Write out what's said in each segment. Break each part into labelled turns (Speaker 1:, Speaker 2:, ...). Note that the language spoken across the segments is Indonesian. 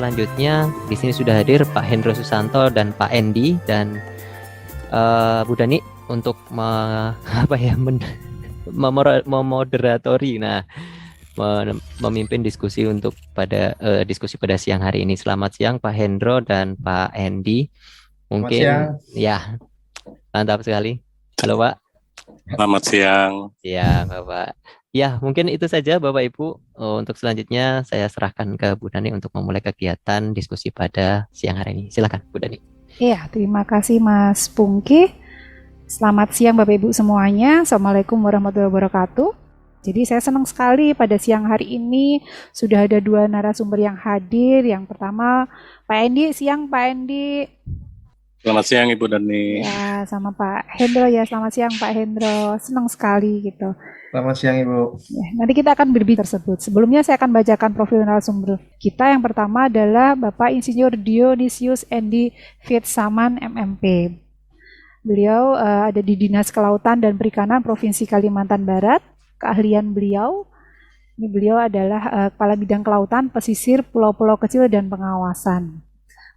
Speaker 1: selanjutnya di sini sudah hadir Pak Hendro Susanto dan Pak Endi dan Bu Dani untuk memoderatori. Nah, memimpin diskusi untuk diskusi pada siang hari ini. Selamat siang Pak Hendro dan Pak Endi. Mungkin ya mantap sekali. Halo Pak.
Speaker 2: Selamat siang.
Speaker 1: Ya Bapak. Ya mungkin itu saja Bapak Ibu. Untuk selanjutnya saya serahkan ke Bu Dani untuk memulai kegiatan diskusi pada siang hari ini. Silakan Bu Dani.
Speaker 3: Iya, terima kasih Mas Pungki. Selamat siang Bapak Ibu semuanya. Assalamualaikum warahmatullahi wabarakatuh. Jadi saya senang sekali pada siang hari ini sudah ada dua narasumber yang hadir. Yang pertama Pak Endi, siang Pak Endi.
Speaker 2: Selamat siang Ibu Dani.
Speaker 3: Ya, sama Pak Hendro ya, selamat siang Pak Hendro. Senang sekali gitu.
Speaker 4: Selamat siang Ibu.
Speaker 3: Ya, nanti kita akan berbicara tersebut. Sebelumnya saya akan bacakan profil narasumber kita. Yang pertama adalah Bapak Insinyur Dionysius Endi Fitsaman MMP. Beliau ada di Dinas Kelautan dan Perikanan Provinsi Kalimantan Barat. Keahlian beliau, ini beliau adalah Kepala Bidang Kelautan, Pesisir, Pulau-Pulau Kecil, dan Pengawasan.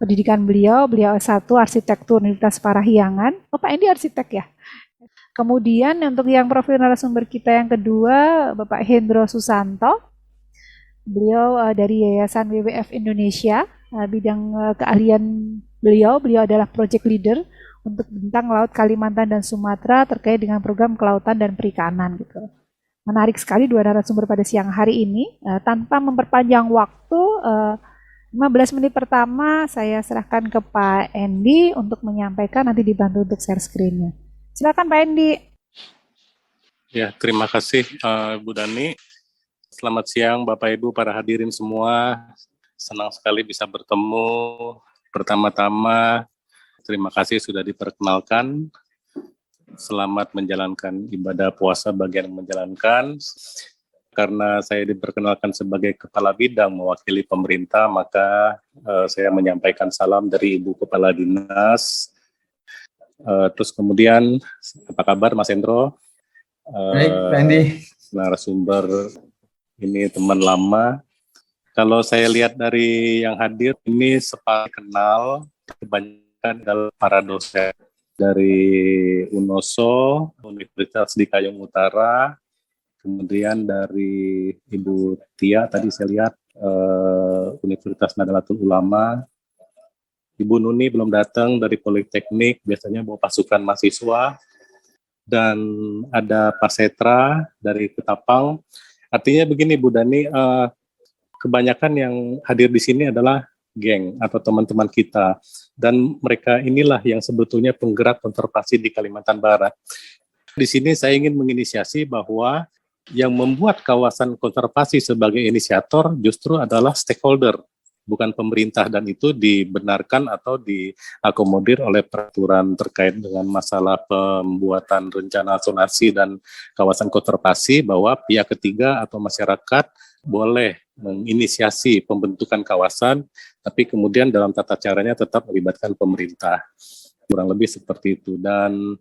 Speaker 3: Pendidikan beliau S1 Arsitektur Universitas Parahyangan. Oh, Pak Endi arsitek ya? Kemudian untuk yang profil narasumber kita yang kedua, Bapak Hendro Susanto. Beliau dari Yayasan WWF Indonesia. Bidang keahlian beliau adalah Project Leader untuk bentang laut Kalimantan dan Sumatera terkait dengan program kelautan dan perikanan gitu. Menarik sekali dua narasumber pada siang hari ini. Tanpa memperpanjang waktu, 15 menit pertama saya serahkan ke Pak Endi untuk menyampaikan, nanti dibantu untuk share screen-nya. Silakan Pak Endi.
Speaker 2: Ya, terima kasih Bu Dani. Selamat siang Bapak Ibu para hadirin semua. Senang sekali bisa bertemu. Pertama-tama terima kasih sudah diperkenalkan. Selamat menjalankan ibadah puasa bagi yang menjalankan. Karena saya diperkenalkan sebagai Kepala Bidang mewakili pemerintah, maka saya menyampaikan salam dari Ibu Kepala Dinas. Terus kemudian, apa kabar Mas Hendro?
Speaker 4: Baik, Pak Endi.
Speaker 2: Narasumber ini teman lama. Kalau saya lihat dari yang hadir, ini sepakat kenal, kebanyakan adalah para dosen dari UNOSO, Universitas di Kayong Utara, kemudian dari Ibu Tia, tadi saya lihat Universitas Nahdlatul Ulama, Ibu Nuni belum datang dari Politeknik, biasanya bawa pasukan mahasiswa, dan ada Pak Setra dari Ketapang. Artinya begini Bu Dani, kebanyakan yang hadir di sini adalah geng atau teman-teman kita, dan mereka inilah yang sebetulnya penggerak konservasi di Kalimantan Barat. Di sini saya ingin menginisiasi bahwa yang membuat kawasan konservasi sebagai inisiator justru adalah stakeholder, bukan pemerintah, dan itu dibenarkan atau diakomodir oleh peraturan terkait dengan masalah pembuatan rencana zonasi dan kawasan konservasi, bahwa pihak ketiga atau masyarakat boleh menginisiasi pembentukan kawasan, tapi kemudian dalam tata caranya tetap melibatkan pemerintah. Kurang lebih seperti itu. Dan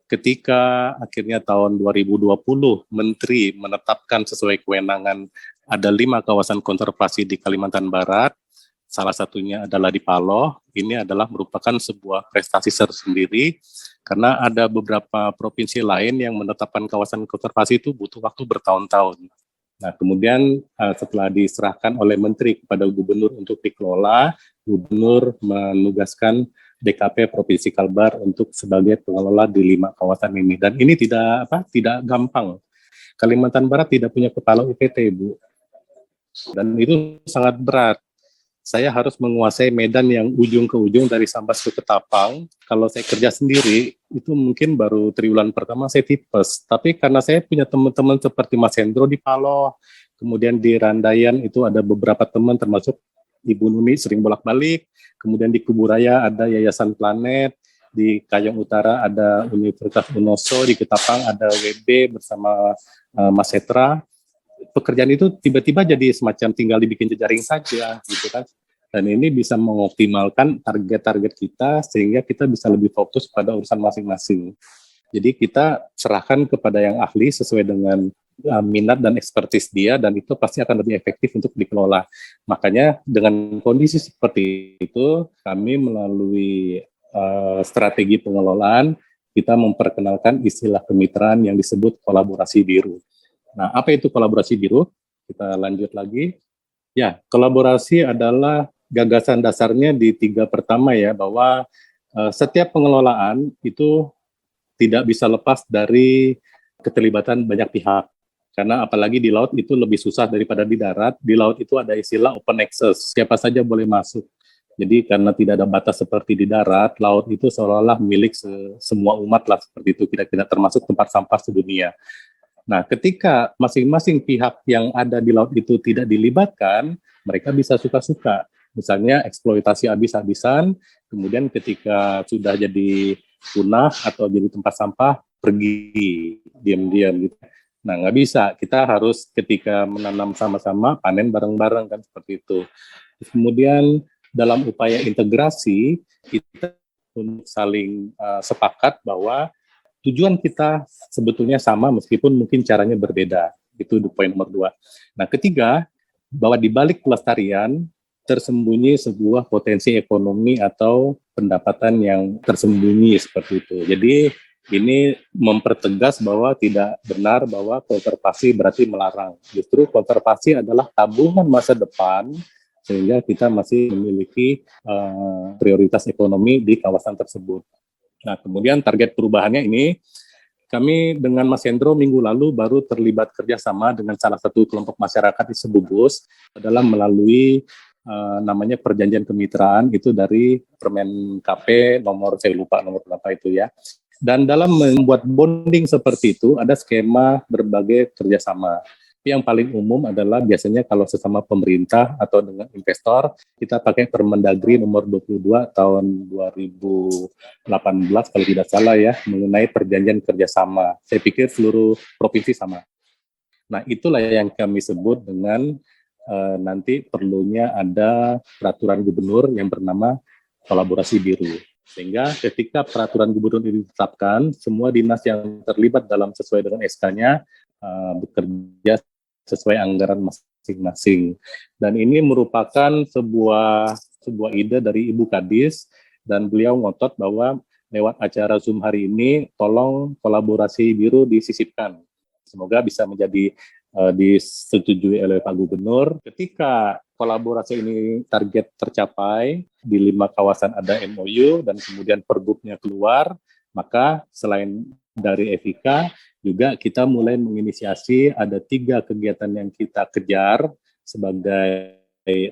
Speaker 2: ketika akhirnya tahun 2020 Menteri menetapkan sesuai kewenangan ada 5 kawasan konservasi di Kalimantan Barat, salah satunya adalah di Paloh. Ini adalah merupakan sebuah prestasi tersendiri karena ada beberapa provinsi lain yang menetapkan kawasan konservasi itu butuh waktu bertahun-tahun. Nah, kemudian setelah diserahkan oleh Menteri kepada Gubernur untuk dikelola, Gubernur menugaskan DKP Provinsi Kalbar untuk sebagai pengelola di 5 kawasan ini. Dan ini tidak gampang. Kalimantan Barat tidak punya kepala UPT, Bu. Dan itu sangat berat. Saya harus menguasai medan yang ujung ke ujung dari Sambas ke Ketapang. Kalau saya kerja sendiri, itu mungkin baru triwulan pertama saya tipes. Tapi karena saya punya teman-teman seperti Mas Hendro di Paloh, kemudian di Randayan itu ada beberapa teman termasuk Ibu Nuni sering bolak-balik, kemudian di Kuburaya ada Yayasan Planet, di Kayong Utara ada Universitas UNOSO, di Ketapang ada WB bersama Mas Setra. Pekerjaan itu tiba-tiba jadi semacam tinggal dibikin jejaring saja, gitu kan. Dan ini bisa mengoptimalkan target-target kita sehingga kita bisa lebih fokus pada urusan masing-masing. Jadi kita serahkan kepada yang ahli sesuai dengan minat dan ekspertis dia, dan itu pasti akan lebih efektif untuk dikelola. Makanya dengan kondisi seperti itu, kami melalui strategi pengelolaan, kita memperkenalkan istilah kemitraan yang disebut kolaborasi biru. Nah, apa itu kolaborasi biru? Kita lanjut lagi. Ya, kolaborasi adalah gagasan dasarnya di 3 pertama ya, bahwa setiap pengelolaan itu tidak bisa lepas dari keterlibatan banyak pihak. Karena apalagi di laut itu lebih susah daripada di darat. Di laut itu ada istilah open access, siapa saja boleh masuk. Jadi karena tidak ada batas seperti di darat, laut itu seolah-olah milik semua umat lah, seperti itu, kira-kira termasuk tempat sampah sedunia. Nah, ketika masing-masing pihak yang ada di laut itu tidak dilibatkan, mereka bisa suka-suka. Misalnya eksploitasi habis-habisan, kemudian ketika sudah jadi punah atau jadi tempat sampah, pergi diam-diam gitu. Nah, nggak bisa. Kita harus ketika menanam sama-sama, panen bareng-bareng kan, seperti itu. Kemudian dalam upaya integrasi, kita untuk saling sepakat bahwa tujuan kita sebetulnya sama meskipun mungkin caranya berbeda. Itu poin nomor 2. Nah, ketiga, bahwa di balik pelestarian tersembunyi sebuah potensi ekonomi atau pendapatan yang tersembunyi seperti itu. Jadi ini mempertegas bahwa tidak benar bahwa konservasi berarti melarang. Justru konservasi adalah tabungan masa depan sehingga kita masih memiliki prioritas ekonomi di kawasan tersebut. Nah, kemudian target perubahannya ini, kami dengan Mas Hendro minggu lalu baru terlibat kerjasama dengan salah satu kelompok masyarakat di Sebubus dalam melalui namanya perjanjian kemitraan, itu dari Permen KP nomor, saya lupa nomor berapa itu ya. Dan dalam membuat bonding seperti itu, ada skema berbagai kerjasama. Yang paling umum adalah biasanya kalau sesama pemerintah atau dengan investor, kita pakai Permendagri nomor 22 tahun 2018 kalau tidak salah ya, mengenai perjanjian kerjasama. Saya pikir seluruh provinsi sama. Nah, itulah yang kami sebut dengan nanti perlunya ada peraturan gubernur yang bernama kolaborasi biru. Sehingga ketika peraturan gubernur ini ditetapkan, semua dinas yang terlibat dalam sesuai dengan SK-nya bekerja sesuai anggaran masing-masing. Dan ini merupakan sebuah ide dari Ibu Kadis, dan beliau ngotot bahwa lewat acara Zoom hari ini, tolong kolaborasi biru disisipkan. Semoga bisa menjadi disetujui oleh Pak Gubernur. Ketika kolaborasi ini target tercapai, di 5 kawasan ada MOU, dan kemudian Pergubnya keluar, maka selain dari FIK, juga kita mulai menginisiasi ada 3 kegiatan yang kita kejar sebagai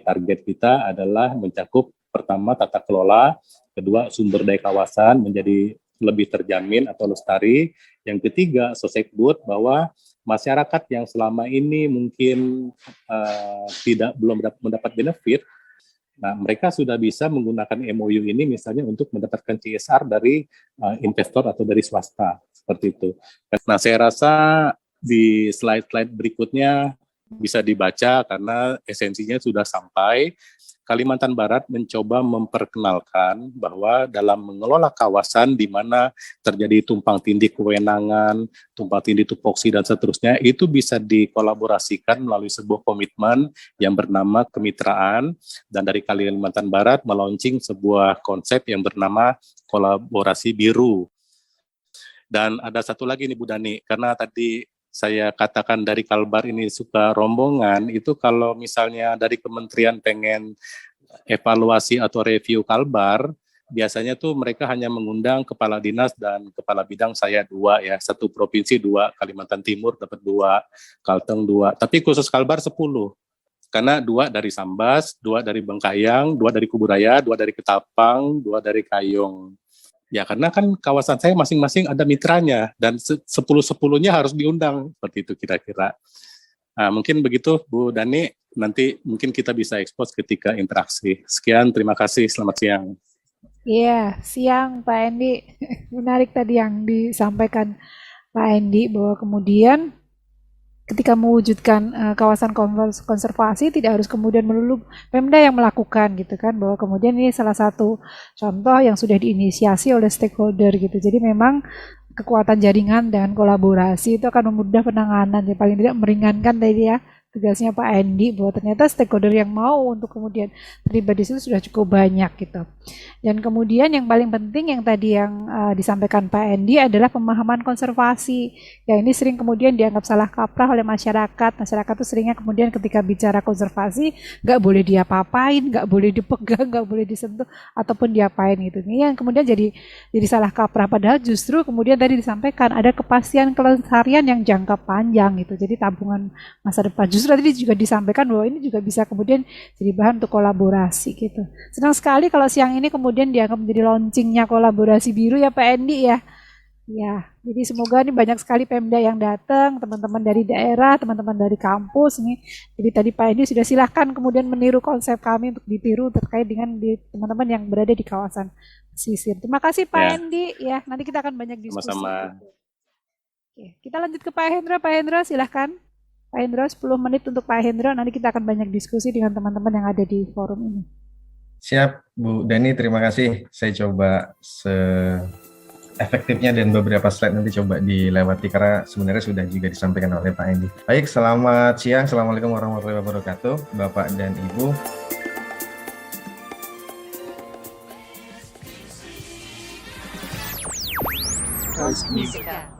Speaker 2: target kita adalah mencakup pertama tata kelola, kedua sumber daya kawasan menjadi lebih terjamin atau lestari, yang ketiga Sosekbud, bahwa masyarakat yang selama ini mungkin belum mendapat benefit, nah mereka sudah bisa menggunakan MOU ini misalnya untuk mendapatkan CSR dari investor atau dari swasta, seperti itu. Nah, saya rasa di slide-slide berikutnya bisa dibaca karena esensinya sudah sampai. Kalimantan Barat mencoba memperkenalkan bahwa dalam mengelola kawasan di mana terjadi tumpang tindih kewenangan, tumpang tindih tupoksi dan seterusnya, itu bisa dikolaborasikan melalui sebuah komitmen yang bernama kemitraan, dan dari Kalimantan Barat melaunching sebuah konsep yang bernama kolaborasi biru. Dan ada satu lagi nih Bu Dani, karena tadi saya katakan dari Kalbar ini suka rombongan, itu kalau misalnya dari kementerian pengen evaluasi atau review Kalbar, biasanya tuh mereka hanya mengundang kepala dinas dan kepala bidang, saya 2 ya, 1 provinsi 2, Kalimantan Timur dapat 2, Kalteng 2, tapi khusus Kalbar 10. Karena 2 dari Sambas, 2 dari Bengkayang, 2 dari Kuburaya, 2 dari Ketapang, 2 dari Kayong. Ya, karena kan kawasan saya masing-masing ada mitranya, dan 10-10-nya harus diundang, seperti itu kira-kira. Nah, mungkin begitu Bu Dani, nanti mungkin kita bisa ekspos ketika interaksi. Sekian, terima kasih, selamat siang.
Speaker 3: Iya, siang Pak Endi. Menarik tadi yang disampaikan Pak Endi, bahwa kemudian ketika mewujudkan kawasan konservasi tidak harus kemudian melulu Pemda yang melakukan gitu kan, bahwa kemudian ini salah satu contoh yang sudah diinisiasi oleh stakeholder gitu. Jadi memang kekuatan jaringan dan kolaborasi itu akan memudahkan penanganan, ya paling tidak meringankan tadi ya tugasnya Pak Endi, bahwa ternyata stakeholder yang mau untuk kemudian terlibat di situ sudah cukup banyak gitu. Dan kemudian yang paling penting yang tadi yang disampaikan Pak Endi adalah pemahaman konservasi. Ya ini sering kemudian dianggap salah kaprah oleh masyarakat. Masyarakat itu seringnya kemudian ketika bicara konservasi nggak boleh diapa-apain, nggak boleh dipegang, nggak boleh disentuh ataupun diapain gitu. Ini yang kemudian jadi salah kaprah. Padahal justru kemudian tadi disampaikan ada kepastian kelestarian yang jangka panjang gitu. Jadi tabungan masa depan. Justru tadi juga disampaikan bahwa ini juga bisa kemudian jadi bahan untuk kolaborasi gitu. Senang sekali kalau siang ini kemudian dianggap menjadi launchingnya kolaborasi biru ya Pak Endi ya. Ya, jadi semoga ini banyak sekali Pemda yang datang, teman-teman dari daerah, teman-teman dari kampus nih. Jadi tadi Pak Endi sudah silahkan kemudian meniru konsep kami untuk ditiru terkait dengan teman-teman yang berada di kawasan pesisir. Terima kasih Pak Endi ya. Nanti kita akan banyak diskusi.
Speaker 2: Sama-sama.
Speaker 3: Oke, kita lanjut ke Pak Hendra. Pak Hendra silahkan. Pak Hendra 10 menit untuk Pak Hendra, nanti kita akan banyak diskusi dengan teman-teman yang ada di forum ini.
Speaker 4: Siap, Bu Dani, terima kasih. Saya coba efektifnya dan beberapa slide nanti coba dilewati karena sebenarnya sudah juga disampaikan oleh Pak Endi. Baik, selamat siang. Assalamualaikum warahmatullahi wabarakatuh, Bapak dan Ibu.
Speaker 5: Musika.